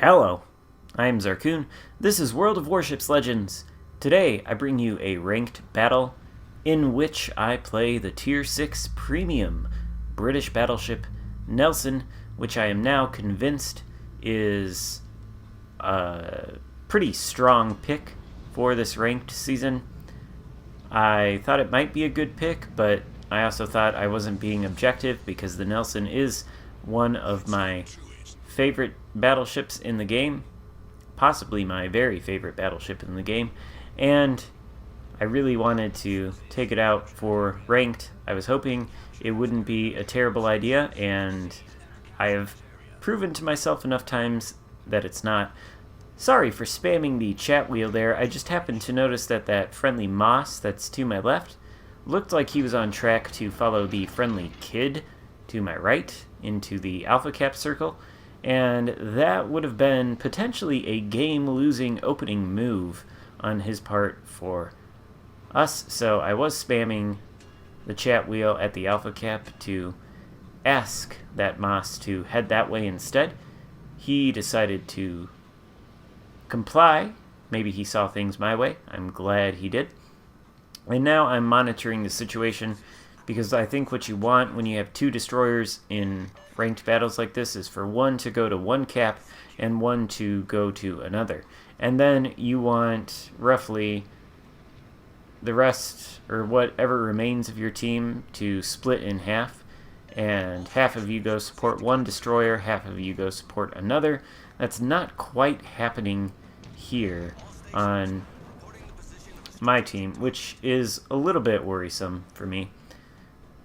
Hello, I am Xarkun. This is World of Warships Legends. Today I bring you a ranked battle in which I play the Tier 6 Premium British battleship Nelson, which I am now convinced is a pretty strong pick for this ranked season. I thought it might be a good pick, but I also thought I wasn't being objective because the Nelson is one of my favorite battleships in the game, possibly my very favorite battleship in the game, and I really wanted to take it out for ranked. I was hoping it wouldn't be a terrible idea, and I have proven to myself enough times that it's not. Sorry for spamming the chat wheel there. I just happened to notice that friendly Moss that's to my left looked like he was on track to follow the friendly Kid to my right into the Alpha Cap circle, and that would have been potentially a game-losing opening move on his part for us, so I was spamming the chat wheel at the Alpha Cap to ask that Moss to head that way instead. He decided to comply. Maybe he saw things my way. I'm glad he did. And now I'm monitoring the situation, because I think what you want when you have two destroyers in ranked battles like this is for one to go to one cap and one to go to another. And then you want roughly the rest, or whatever remains of your team, to split in half. And half of you go support one destroyer, half of you go support another. That's not quite happening here on my team, which is a little bit worrisome for me.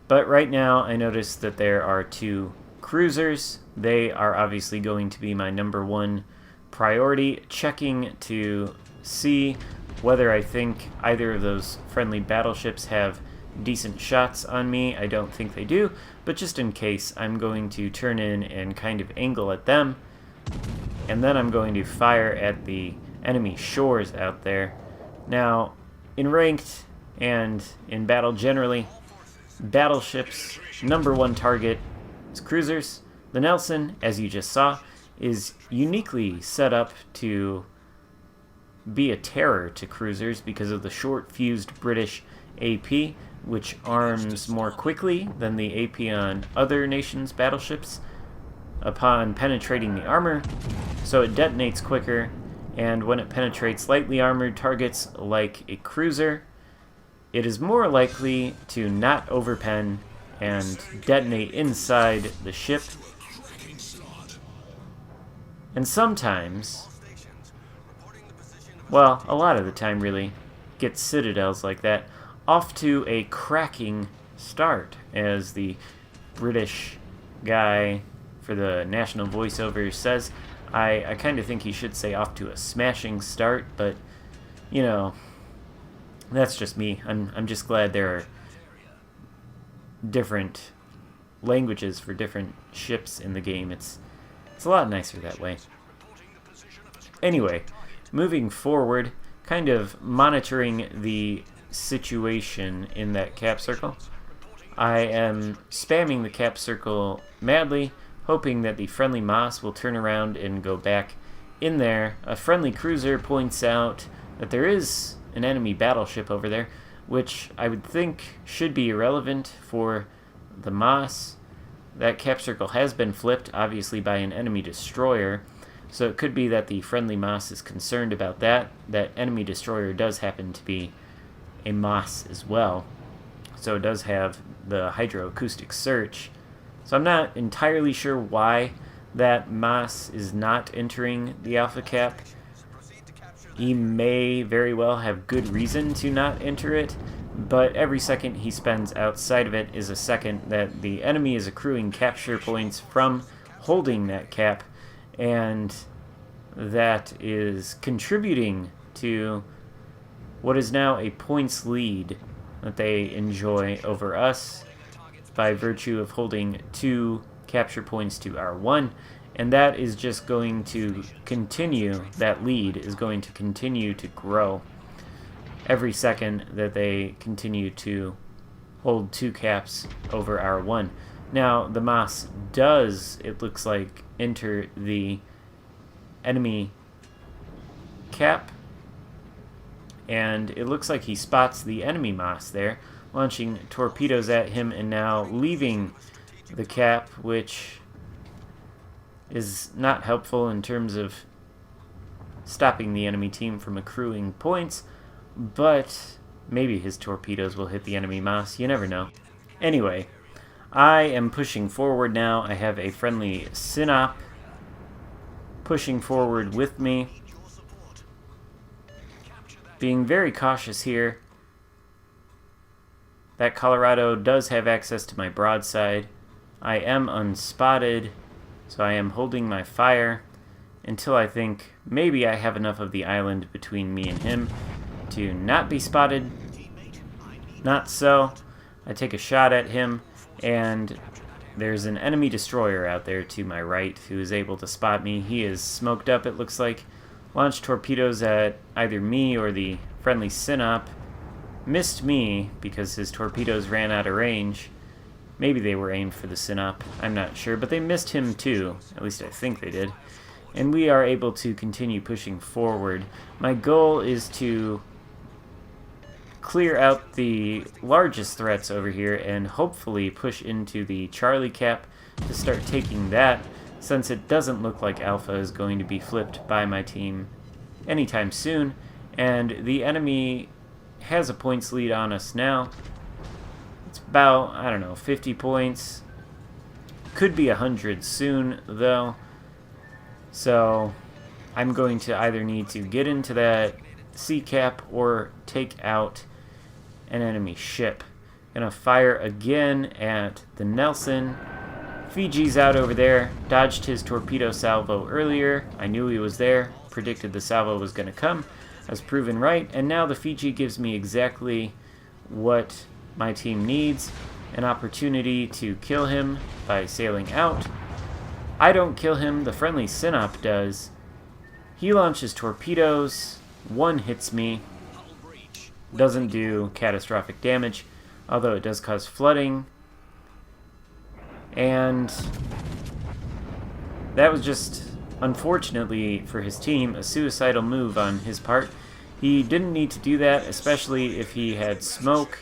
But right now I notice that there are two cruisers. They are obviously going to be my number one priority, checking to see whether I think either of those friendly battleships have decent shots on me. I don't think they do, but just in case, I'm going to turn in and kind of angle at them, and then I'm going to fire at the enemy shores out there. Now, in ranked and in battle generally, battleships' number one target is cruisers. The Nelson, as you just saw, is uniquely set up to be a terror to cruisers because of the short-fused British AP, which arms more quickly than the AP on other nations' battleships upon penetrating the armor, so it detonates quicker, and when it penetrates lightly armored targets like a cruiser, it is more likely to not overpen and detonate inside the ship. And sometimes, well, a lot of the time really, get citadels like that off to a cracking start, as the British guy for the national voiceover says. I kind of think he should say off to a smashing start, but, you know, that's just me. I'm just glad there are different languages for different ships in the game. It's a lot nicer that way. Anyway, moving forward, kind of monitoring the situation in that cap circle. I am spamming the cap circle madly, hoping that the friendly Moss will turn around and go back in there. A friendly cruiser points out that there is an enemy battleship over there, which I would think should be irrelevant for the Moss. That cap circle has been flipped, obviously, by an enemy destroyer, so it could be that the friendly Moss is concerned about that. That enemy destroyer does happen to be a Moss as well, so it does have the hydroacoustic search. So I'm not entirely sure why that Moss is not entering the Alpha Cap. He may very well have good reason to not enter it, but every second he spends outside of it is a second that the enemy is accruing capture points from holding that cap, and that is contributing to what is now a points lead that they enjoy over us by virtue of holding 2 capture points to R1, and that is just going to continue. That lead is going to continue to grow every second that they continue to hold 2 caps over R1. Now, the Moss does, it looks like, enter the enemy cap. And it looks like he spots the enemy Moss there, launching torpedoes at him and now leaving the cap, which is not helpful in terms of stopping the enemy team from accruing points, but maybe his torpedoes will hit the enemy Moss. You never know. Anyway, I am pushing forward now. I have a friendly Synop pushing forward with me. Being very cautious here. That Colorado does have access to my broadside. I am unspotted, so I am holding my fire until I think maybe I have enough of the island between me and him to not be spotted. Not so. I take a shot at him, and there's an enemy destroyer out there to my right who is able to spot me. He is smoked up, it looks like. Launched torpedoes at either me or the friendly Synop. Missed me because his torpedoes ran out of range. Maybe they were aimed for the Synop, I'm not sure, but they missed him too. At least I think they did. And we are able to continue pushing forward. My goal is to clear out the largest threats over here and hopefully push into the Charlie cap to start taking that, since it doesn't look like Alpha is going to be flipped by my team anytime soon, and the enemy has a points lead on us now. It's about, I don't know, 50 points. Could be 100 soon, though. So I'm going to either need to get into that sea cap or take out an enemy ship. Gonna fire again at the Nelson. Fiji's out over there. Dodged his torpedo salvo earlier. I knew he was there. Predicted the salvo was going to come. I was proven right. And now the Fiji gives me exactly what my team needs. An opportunity to kill him by sailing out. I don't kill him. The friendly Synop does. He launches torpedoes. One hits me. Doesn't do catastrophic damage, although it does cause flooding. And that was just, unfortunately for his team, a suicidal move on his part. He didn't need to do that, especially if he had smoke.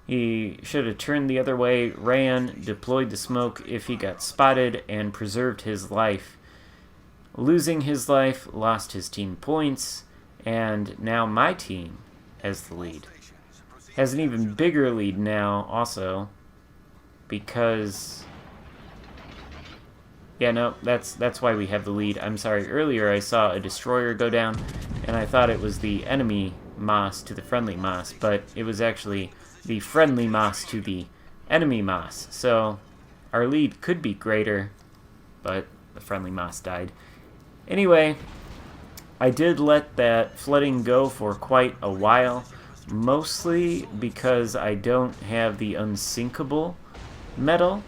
He should have turned the other way, ran, deployed the smoke if he got spotted, and preserved his life. Losing his life, lost his team points, and now my team has the lead. Has an even bigger lead now, also, because... yeah, no, that's why we have the lead. I'm sorry, earlier I saw a destroyer go down, and I thought it was the enemy Moss to the friendly Moss, but it was actually the friendly Moss to the enemy Moss. So our lead could be greater, but the friendly Moss died. Anyway, I did let that flooding go for quite a while, mostly because I don't have the Unsinkable medal,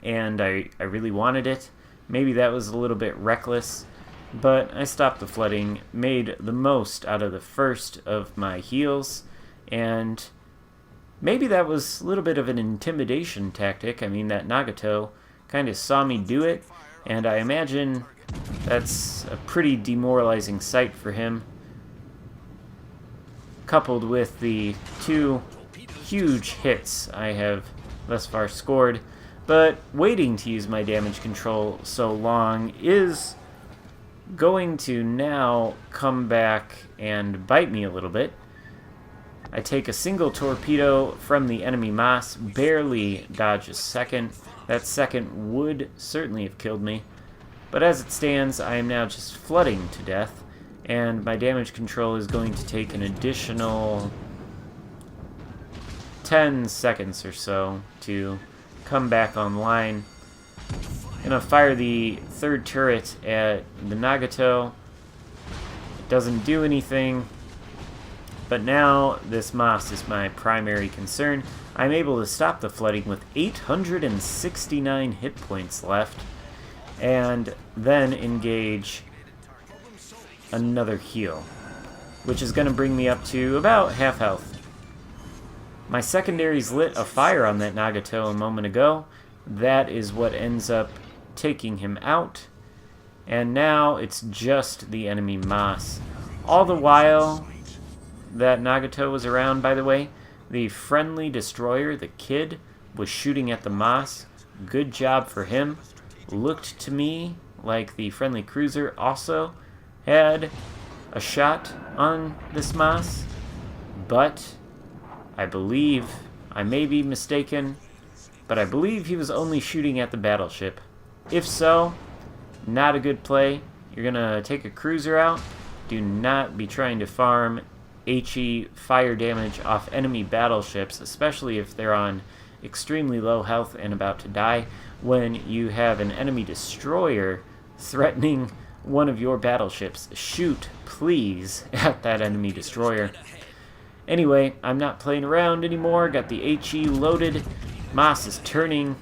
and I really wanted it. Maybe that was a little bit reckless, but I stopped the flooding, made the most out of the first of my heals, and maybe that was a little bit of an intimidation tactic. I mean, that Nagato kind of saw me do it, and I imagine that's a pretty demoralizing sight for him, coupled with the 2 huge hits I have thus far scored. But waiting to use my damage control so long is going to now come back and bite me a little bit. I take a single torpedo from the enemy Moss, barely dodge a second. That second would certainly have killed me. But as it stands, I am now just flooding to death, and my damage control is going to take an additional 10 seconds or so to come back online. Gonna fire the 3rd turret at the Nagato. It doesn't do anything, but now this Moss is my primary concern. I'm able to stop the flooding with 869 hit points left, and then engage another heal, which is going to bring me up to about half health. My secondaries lit a fire on that Nagato a moment ago. That is what ends up taking him out. And now it's just the enemy Moss. All the while that Nagato was around, by the way, the friendly destroyer, the Kid, was shooting at the Moss. Good job for him. Looked to me like the friendly cruiser also had a shot on this Moss, but I believe, I may be mistaken, but I believe he was only shooting at the battleship. If so, not a good play. You're gonna take a cruiser out. Do not be trying to farm HE fire damage off enemy battleships, especially if they're on extremely low health and about to die, when you have an enemy destroyer threatening one of your battleships. Shoot, please, at that enemy destroyer. Anyway, I'm not playing around anymore. Got the HE loaded. Moss is turning.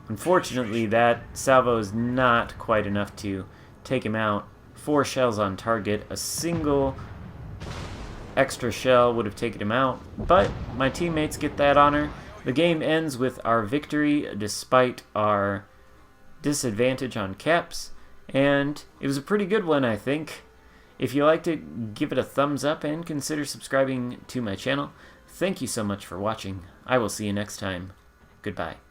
Unfortunately, that salvo is not quite enough to take him out. 4 shells on target. A single extra shell would have taken him out, but my teammates get that honor. The game ends with our victory despite our disadvantage on caps, and it was a pretty good one, I think. If you liked it, give it a thumbs up and consider subscribing to my channel. Thank you so much for watching. I will see you next time. Goodbye.